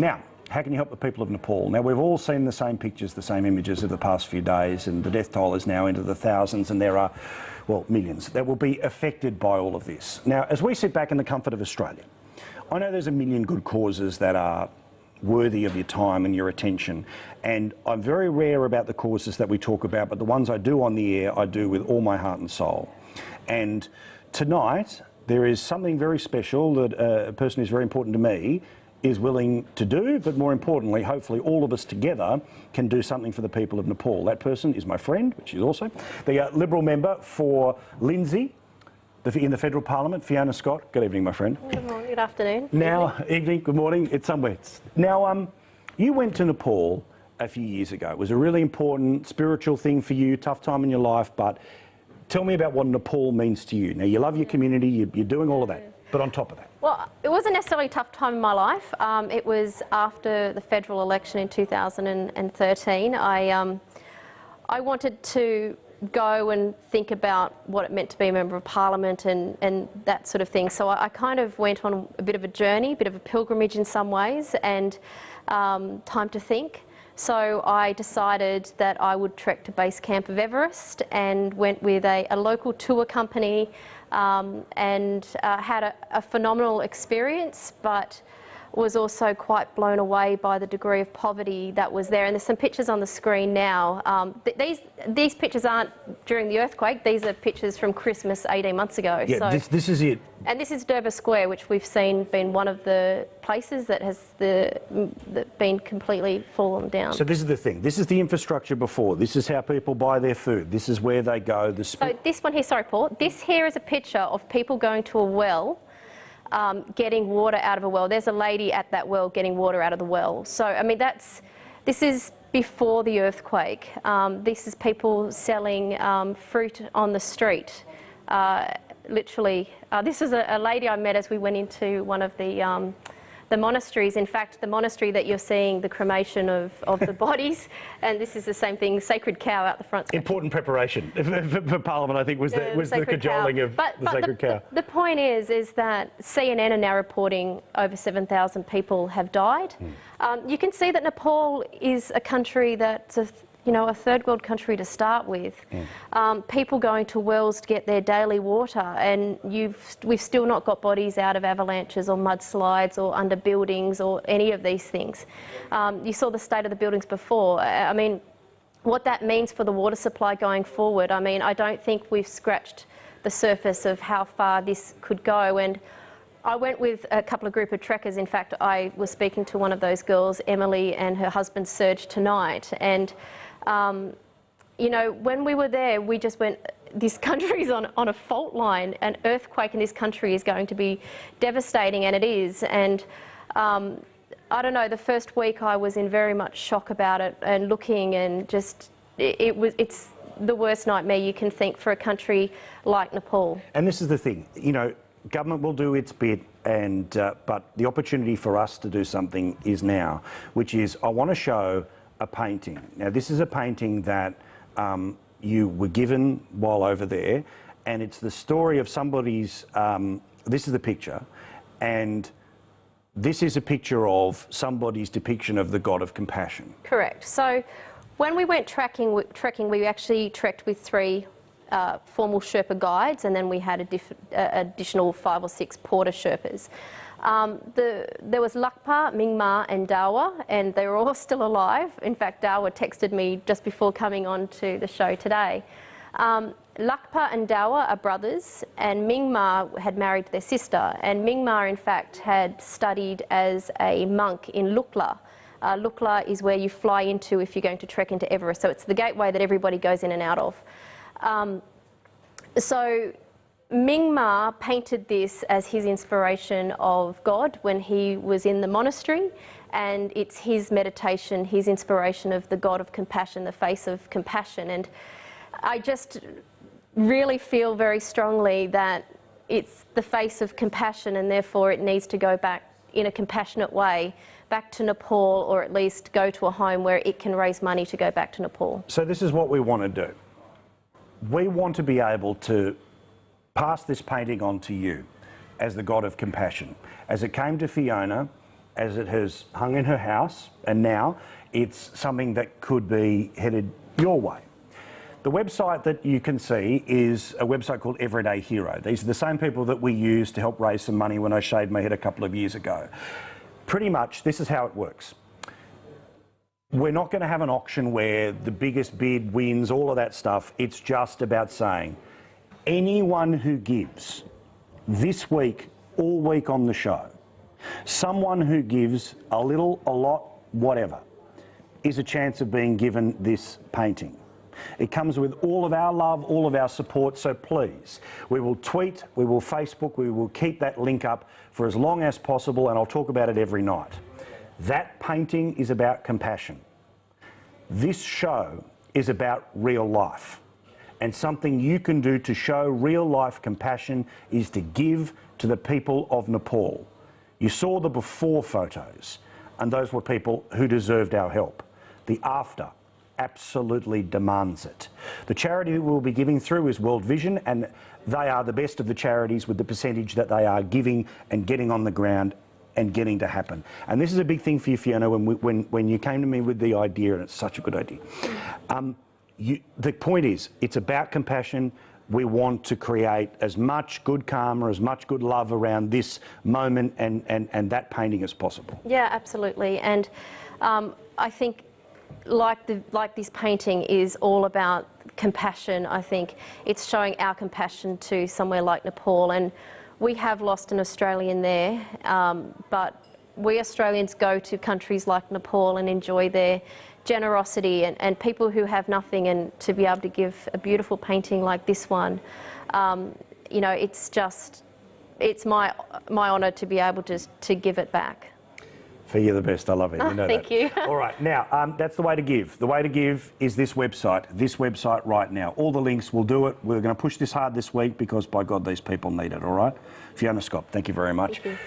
Now, how can you help the people of Nepal? Now, we've all seen the same pictures, the same images of the past few days, and the death toll is now into the thousands, and there are, well, millions that will be affected by all of this. Now, as we sit back in the comfort of Australia, I know there's a million good causes that are worthy of your time and your attention, and I'm very rare about the causes that we talk about, but the ones I do on the air, I do with all my heart and soul. And tonight, there is something very special that a person who's very important to me is willing to do, but more importantly, hopefully all of us together can do something for the people of Nepal. That person is my friend, which is also the Liberal member for Lindsay in the Federal Parliament, Fiona Scott. Good evening, my friend. Good morning, good afternoon. Now, evening, good morning, it's somewhere. Now, you went to Nepal a few years ago. It was a really important spiritual thing for you, tough time in your life, but tell me about what Nepal means to you. Now, you love your community, you're doing all of that, but on top of that. Well, it wasn't necessarily a tough time in my life. It was after the federal election in 2013. I wanted to go and think about what it meant to be a Member of Parliament and that sort of thing. So I kind of went on a bit of a journey, a bit of a pilgrimage in some ways, and time to think. So I decided that I would trek to base camp of Everest and went with a local tour company and had a phenomenal experience, but was also quite blown away by the degree of poverty that was there. And there's some pictures on the screen now. These pictures aren't during the earthquake. These are pictures from Christmas 18 months ago. Yeah, so, this is it. And this is Durbar Square, which we've seen been one of the places that has been completely fallen down. So this is the thing. This is the infrastructure before. This is how people buy their food. This is where they go. So this one here, sorry, Paul. This here is a picture of people going to a well, getting water out of a well. There's a lady at that well getting water out of the well. So, I mean, this is before the earthquake. This is people selling fruit on the street, literally. This is a lady I met as we went into one of the monasteries. In fact, the monastery that you're seeing, the cremation of the bodies, and this is the same thing, sacred cow out the front. Important preparation for Parliament, I think, was the cajoling of the sacred cow. The point is that CNN are now reporting over 7,000 people have died. You can see that Nepal is a country that's a third world country to start with. People going to wells to get their daily water, and we've still not got bodies out of avalanches or mudslides or under buildings or any of these things. You saw the state of the buildings before. I mean, what that means for the water supply going forward, I mean, I don't think we've scratched the surface of how far this could go. And I went with a couple of group of trekkers. In fact, I was speaking to one of those girls, Emily, and her husband Serge tonight. And when we were there, we just went, this country's on a fault line. An earthquake in this country is going to be devastating, and it is. And I don't know, the first week I was in very much shock about it and looking, and just, it's the worst nightmare you can think for a country like Nepal. And this is the thing, government will do its bit, and but the opportunity for us to do something is now, which is I want to show a painting. Now, this is a painting that you were given while over there, and it's the story of somebody's, this is the picture, and this is a picture of somebody's depiction of the God of compassion. Correct. So when we went trekking, we actually trekked with 3 formal Sherpa guides, and then we had additional 5 or 6 porter Sherpas. There was Lakpa, Mingma and Dawa, and they were all still alive. In fact, Dawa texted me just before coming on to the show today. Lakpa and Dawa are brothers, and Mingma had married their sister, and Mingma in fact had studied as a monk in Lukla. Lukla is where you fly into if you're going to trek into Everest, so it's the gateway that everybody goes in and out of. So Mingma painted this as his inspiration of God when he was in the monastery, and it's his meditation, his inspiration of the God of compassion, the face of compassion. And I just really feel very strongly that it's the face of compassion, and therefore it needs to go back in a compassionate way back to Nepal, or at least go to a home where it can raise money to go back to Nepal. So this is what we want to do. We want to be able to pass this painting on to you as the God of compassion. As it came to Fiona, as it has hung in her house, and now it's something that could be headed your way. The website that you can see is a website called Everyday Hero. These are the same people that we used to help raise some money when I shaved my head a couple of years ago. Pretty much, this is how it works. We're not going to have an auction where the biggest bid wins, all of that stuff. It's just about saying, anyone who gives this week, all week on the show, someone who gives a little, a lot, whatever, is a chance of being given this painting. It comes with all of our love, all of our support, so please, we will tweet, we will Facebook, we will keep that link up for as long as possible, and I'll talk about it every night. That painting is about compassion. This show is about real life. And something you can do to show real life compassion is to give to the people of Nepal. You saw the before photos, and those were people who deserved our help. The after absolutely demands it. The charity that we'll be giving through is World Vision, and they are the best of the charities with the percentage that they are giving and getting on the ground and getting to happen. And this is a big thing for you, Fiona, when you came to me with the idea, and it's such a good idea. The point is, it's about compassion. We want to create as much good karma, as much good love around this moment and that painting as possible. Yeah, absolutely. And I think like this painting is all about compassion. I think it's showing our compassion to somewhere like Nepal, and we have lost an Australian there, but we Australians go to countries like Nepal and enjoy their generosity and people who have nothing, and to be able to give a beautiful painting like this one, you know, it's my honour to be able to give it back. For you're the best. I love it. You know thank that. you. All right. Now, that's the way to give. The way to give is this website right now. All the links will do it. We're going to push this hard this week because, by God, these people need it. All right. Fiona Scott, thank you very much. Thank you.